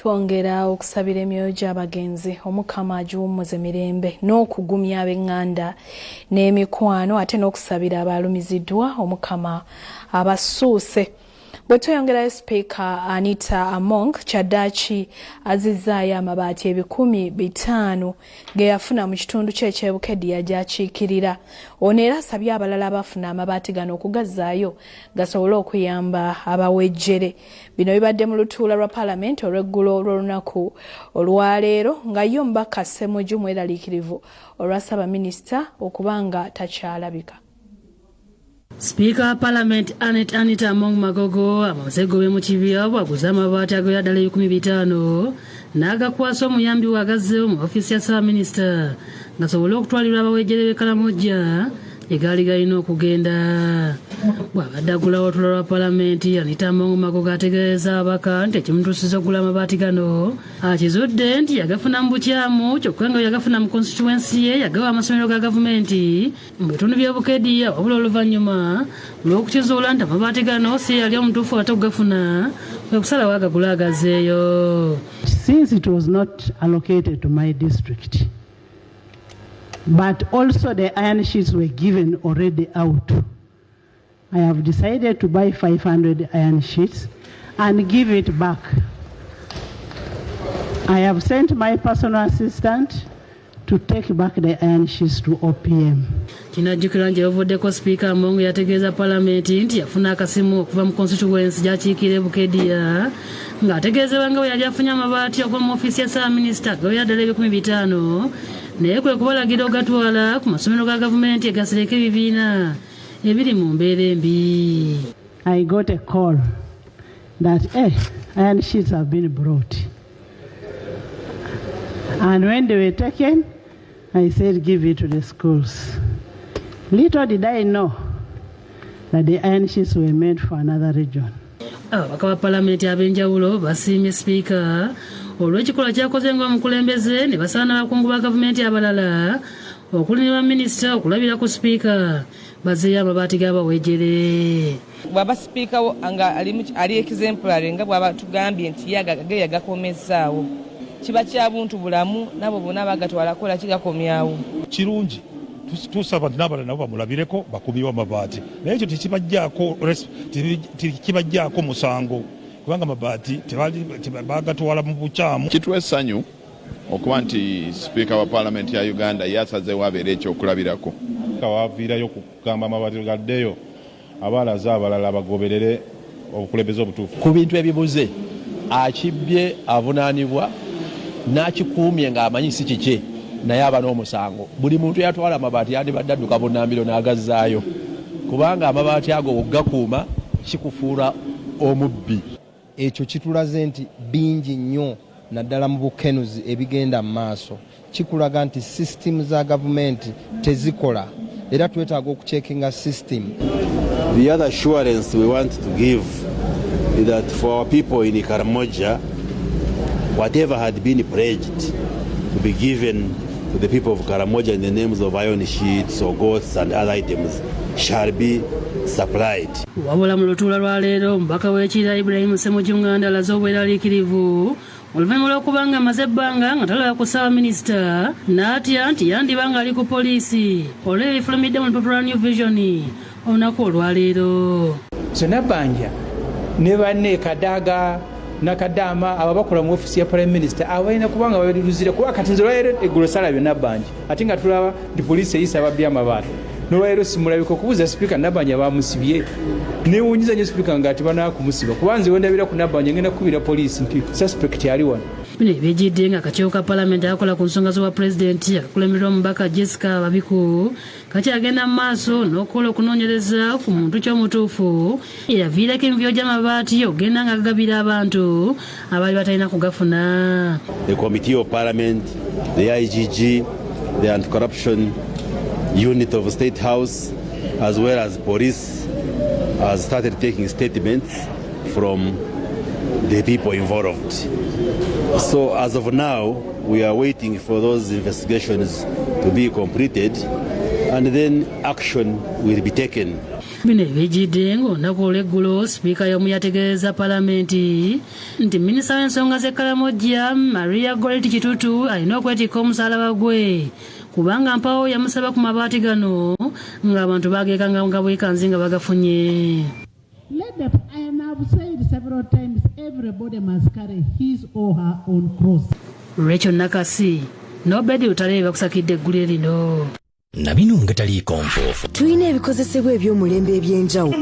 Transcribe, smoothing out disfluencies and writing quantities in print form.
Twongera okusabira emyoyo gy'abagenzi Omukama agiwummuze mirembe n'okugumya ab'eŋŋanda n'emikwano ate n'okusabira abalumiziddwa Omukama abasuuse. Bwe tweyongerayo Sipiika Anita Among kyaddaaki azizzaayo amabaati 500 ge yafuna mu kitundu kye eky'e Bukedde yagyakiikirira. Ono era asabye abalala abafuna amabaati gano okugazzaayo gasobole okuyamba abawejjere. Bino bibadde mu lutuula lwa Paalamenti olw'eggulo olw'olunaku olwaleero nga ye Omubaka Ssemuju mweralikirivu olwa Ssaabaminisita okubanga takyalabika. Sipiika wa Paalamenti Anita Among Magogo amaze gobe mu kibya bwaguza amabaati agoya ddala 500 n'agakwasa omuyambi we agazzeewo mu ofiisi ya Ssaabaminisita ngasobole okutwalirwa abawejjere b'e Kalamojja gye gaali galina okugenda. Bw'abadde aggulawo olutuula lwa Paalamenti, Anita Among Magogo ategeeza ababaka nti ekimutuusizza okugula amabaati gano akizudde nti yagafuna mu bukyamu kyokka nga yagafuna mu constituency ye yagawa amasomero ga gavumenti mu bitundu by'e Bukedde wabula oluvannyuma olw'okukizuula nti amabaati gano si yali omutuufu ate okugafuna kwe kusalawo agagula agazeeyo. Since it was not allocated to my district, but also the iron sheets were given already out, I have decided to buy 500 iron sheets and give it back. I have sent my personal assistant to take back the iron sheets to OPM. Kinajjukira nti yavuddeko Sipiika Among yategeeza Paalamenti nti yafuna akasimu okuva mu constituency gy'akiikira e Bukedde ng'ategeezebwa nga bwe yali afunye amabaati okuva mu ofiisi ya Ssaabaminisita gaweera ddala 500 naye kwe kubalagira ogatwala ku masomero ga gavumenti egasereka ebibiina ebiri mu mbeera embi. I got a call that iron sheets have been brought, and when they were taken, I said give it to the schools. Little did I know that the iron sheets were made for another region. Ababaka ba Paalamenti ab'enjawulo basiimye Sipiika olw'ekikolwa ky'akoze ng'omukulembeze ne basaba n'abakungu ba gavumenti abalala okuli ne baminisita okulabira ku Sipiika bazeeyo amabaati g'abawejjere. Bw'aba Sipiika nga ali exemplary nga bw'aba tugambye nti ge yagakomezaawo kiba kya buntu bulamu nabo bonna bagatwalakola kigakomyawo. Kirungi tusaba nti n'abalala nabo bamulabireko bakubirwa amabaati naye ekyo tekibajjaako musango kubanga amabaati bagatwala mu bukyamu. Kitwa essanyu okuba nti Sipiika wa Paalamenti ya Uganda yasazeewo abeera ekyokulabirako. Waviirayo kugamba amabaati gaddeyo abalaze abalala bagoberere obukulembeze obutuufu. Ku bintu ebibuze akibbye avunaanibwa n'akikuumye ng'amanyi si kike naye aba n'omusango. Buli muntu yatwala amabaati yandibadde adduka bunnambiro n'agazzaayo kubanga amabaati ago gakuuma kikufuula omubbi. Ekyo kitulaze nti bingi nnyo naddala mu bukenuzi ebigenda mu maaso. Kikulaga nti system za gavumenti tezikola era twetaaga okucheckinga system. The other assurance we want to give is that for our people in Karamoja, whatever had been pledged to be given to the people of Karamoja in the names of iron sheets or goats and other items shall be supplied. Wabula mu lutuula lwa leero omubaka w'ekira Ibrahim Ssemuju Nganda alaze obweraliikirivu oluvannyuma lw'okubanga amaze ebbanga nga talaba ku Ssaabaminisita n'atya nti yandibanga ali ku poliisi olw'ebifulumidde mu lupapula New Vision olunaku olwaleero. Nabbanja ne banne Kadaga nakadaama ababakola mu ofiisi ya Prime Minister abalina kubanga babiruzire kuba kati nze olwaleero eggulo salabye Nabbanja ate nga tulaba ndi poliisi eyisa ababbi amabaati n'olwaleero simulabika okubuuza Sipiika Nabbanja bamusibye newunyiza nnyo Sipiika nga ati banakumusiba kuba nze wendabira ku Nabbanja ngenda kukubira poliisi nti suspect ali wano. Bino ebijjidde nga akakiiko ka Paalamenti akola ku nsonga z'obwa pulezidenti akulemberwa Omubaka Jessica Babiku kakyagenda mu maaso n'okukola okunoonyereza ku muntu ky'omutuufu eyaviirako emivuyo gy'amabaati okugenda nga gagabira abantu abaali batalina kugafuna. The Committee of Parliament, the IGG, the Anti-Corruption Unit of State House, as well as police, has started taking statements from the people involved. So as of now, we are waiting for those investigations to be completed and then action will be taken. Bino ebijjidde ng'olunaku olw'eggulo sipiika y'omu yategeeza palamenti nti minisita w'ensonga z'ekkalamojja Maria Goretti Kitutu alina okwetikka omusalaba gwe kubanga mpawo yamusaba ku mabaati gano ng'abantu bageekanga nga bwekanzi nga bagafunye. And I've said several times, everybody must carry his or her own cross. Rachel Nakasi, nobody utaleba kusakidde eggulu lino. Nabino nga taliiko nfoofu. Tulina ebikozesebwa eby'omulembe eby'enjawulo.